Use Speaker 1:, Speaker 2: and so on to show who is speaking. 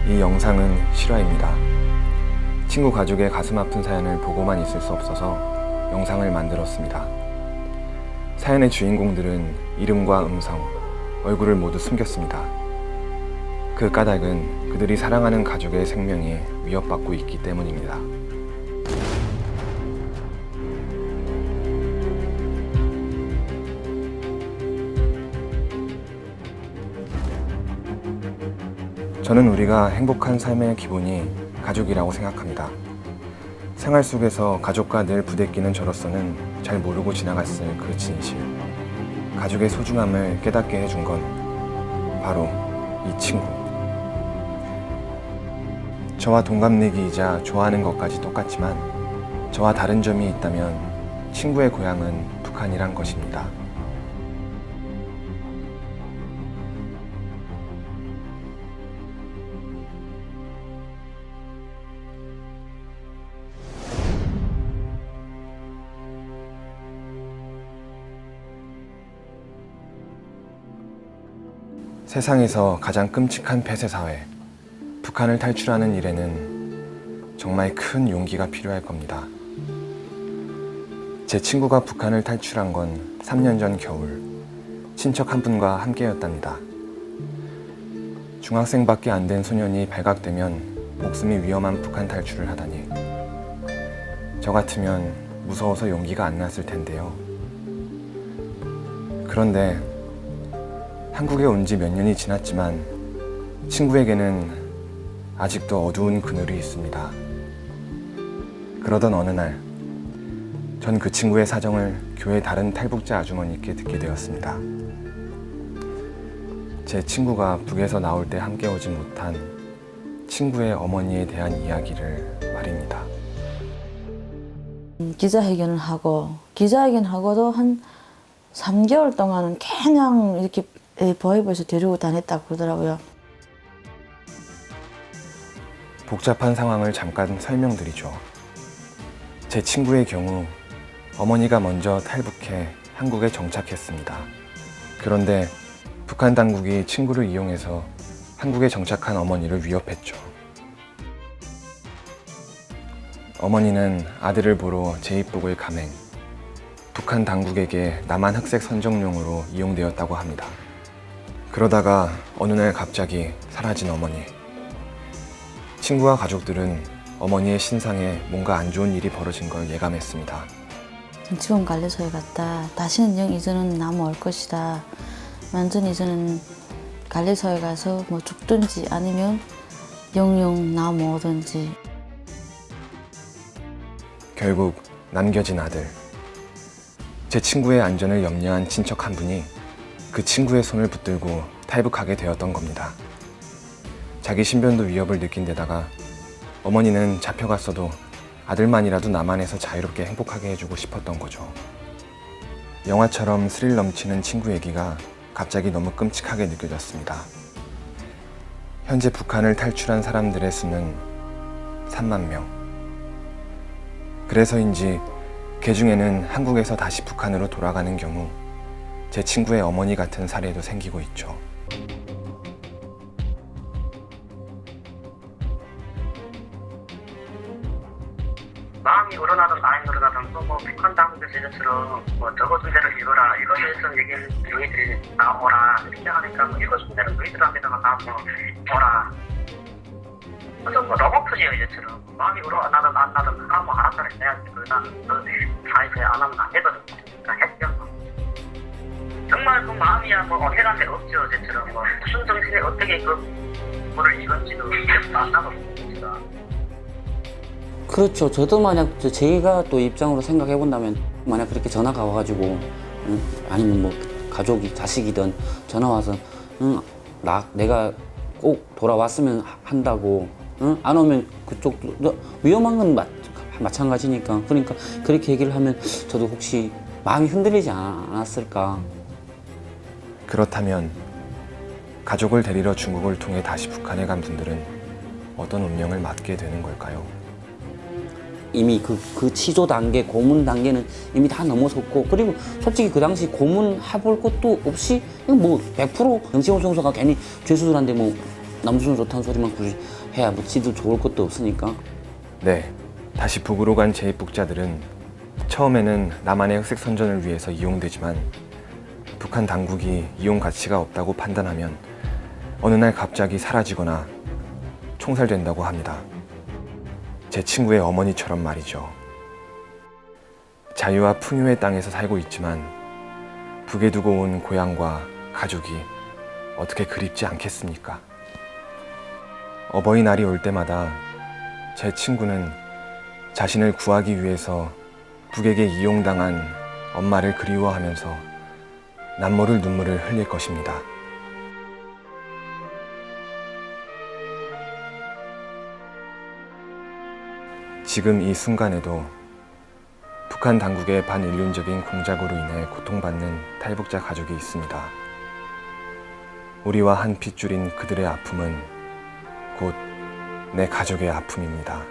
Speaker 1: 이 영상은 실화입니다. 친구 가족의 가슴 아픈 사연을 보고만 있을 수 없어서 영상을 만들었습니다. 사연의 주인공들은 이름과 음성, 얼굴을 모두 숨겼습니다. 그 까닭은 그들이 사랑하는 가족의 생명이 위협받고 있기 때문입니다. 저는 우리가 행복한 삶의 기본이 가족이라고 생각합니다. 생활 속에서 가족과 늘 부대끼는 저로서는 잘 모르고 지나갔을 그 진실, 가족의 소중함을 깨닫게 해준 건 바로 이 친구. 저와 동갑내기이자 좋아하는 것까지 똑같지만 저와 다른 점이 있다면 친구의 고향은 북한이란 것입니다. 세상에서 가장 끔찍한 폐쇄 사회, 북한을 탈출하는 일에는 정말 큰 용기가 필요할 겁니다. 제 친구가 북한을 탈출한 건 3년 전 겨울, 친척 한 분과 함께였답니다. 중학생밖에 안 된 소년이 발각되면 목숨이 위험한 북한 탈출을 하다니. 저 같으면 무서워서 용기가 안 났을 텐데요. 그런데 한국에 온 지 몇 년이 지났지만 친구에게는 아직도 어두운 그늘이 있습니다. 그러던 어느 날, 전 그 친구의 사정을 교회 다른 탈북자 아주머니께 듣게 되었습니다. 제 친구가 북에서 나올 때 함께 오지 못한 친구의 어머니에 대한 이야기를 말입니다.
Speaker 2: 기자회견하고도 한 3개월 동안은 그냥 이렇게 보이버에서 데리고 다녔다고 그러더라고요.
Speaker 1: 복잡한 상황을 잠깐 설명드리죠. 제 친구의 경우 어머니가 먼저 탈북해 한국에 정착했습니다. 그런데 북한 당국이 친구를 이용해서 한국에 정착한 어머니를 위협했죠. 어머니는 아들을 보러 제2북을 감행, 북한 당국에게 남한 흑색 선정용으로 이용되었다고 합니다. 그러다가 어느 날 갑자기 사라진 어머니. 친구와 가족들은 어머니의 신상에 뭔가 안 좋은 일이 벌어진 걸 예감했습니다.
Speaker 2: 지원 관리소에 갔다. 다시는 영 이제는 남 올 것이다. 완전 이제는 관리소에 가서 뭐 죽든지 아니면 영영 남 오든지.
Speaker 1: 결국 남겨진 아들. 제 친구의 안전을 염려한 친척 한 분이 그 친구의 손을 붙들고 탈북하게 되었던 겁니다. 자기 신변도 위협을 느낀 데다가 어머니는 잡혀갔어도 아들만이라도 남한에서 자유롭게 행복하게 해주고 싶었던 거죠. 영화처럼 스릴 넘치는 친구 얘기가 갑자기 너무 끔찍하게 느껴졌습니다. 현재 북한을 탈출한 사람들의 수는 3만 명. 그래서인지 그 중에는 한국에서 다시 북한으로 돌아가는 경우 제 친구의 어머니 같은 사례도 생기고 있죠.
Speaker 3: 마음이 우러나든 마음이 우러나든 뭐 북한 당국에서 이것처럼 뭐 적어준 대로 읽어라, 읽어서 얘기를 너희들이 다 오라 이렇게 하니까 뭐 읽어준 대로 너희들한테다가 다 뭐 오라. 그래서 뭐 로봇이에요 이것처럼. 마음이 우러나든 안 나든 뭐 알아서 해야지. 나는 그 사이에 안 하면 안 되거든. 그러니까 했죠. 정말 그 마음이야 뭐 어색한 데 없죠. 이것처럼 뭐 무슨 정신에 어떻게 그 뭐를 읽었지도 기억도 안 나거든요. 제가.
Speaker 4: 그렇죠. 저도 만약 제가 또 입장으로 생각해 본다면 만약 그렇게 전화가 와가지고 아니면 뭐 가족이 자식이든 전화 와서 내가 꼭 돌아왔으면 한다고 안 오면 그쪽도 위험한 건 마찬가지니까. 그러니까 그렇게 얘기를 하면 저도 혹시 마음이 흔들리지 않았을까.
Speaker 1: 그렇다면 가족을 데리러 중국을 통해 다시 북한에 간 분들은 어떤 운명을 맞게 되는 걸까요?
Speaker 4: 이미 그 취조 단계, 고문 단계는 이미 다 넘어섰고, 그리고 솔직히 그 당시 고문해볼 것도 없이 뭐 100% 정치원 총수가 괜히 죄수들한테 뭐 남순 좋다는 소리만 굳이 해야 뭐 지도 좋을 것도 없으니까.
Speaker 1: 네, 다시 북으로 간 제2북자들은 처음에는 남한의 흑색 선전을 위해서 이용되지만 북한 당국이 이용 가치가 없다고 판단하면 어느 날 갑자기 사라지거나 총살된다고 합니다. 제 친구의 어머니처럼 말이죠. 자유와 풍요의 땅에서 살고 있지만 북에 두고 온 고향과 가족이 어떻게 그립지 않겠습니까? 어버이날이 올 때마다 제 친구는 자신을 구하기 위해서 북에게 이용당한 엄마를 그리워하면서 남모를 눈물을 흘릴 것입니다. 지금 이 순간에도 북한 당국의 반인륜적인 공작으로 인해 고통받는 탈북자 가족이 있습니다. 우리와 한 핏줄인 그들의 아픔은 곧 내 가족의 아픔입니다.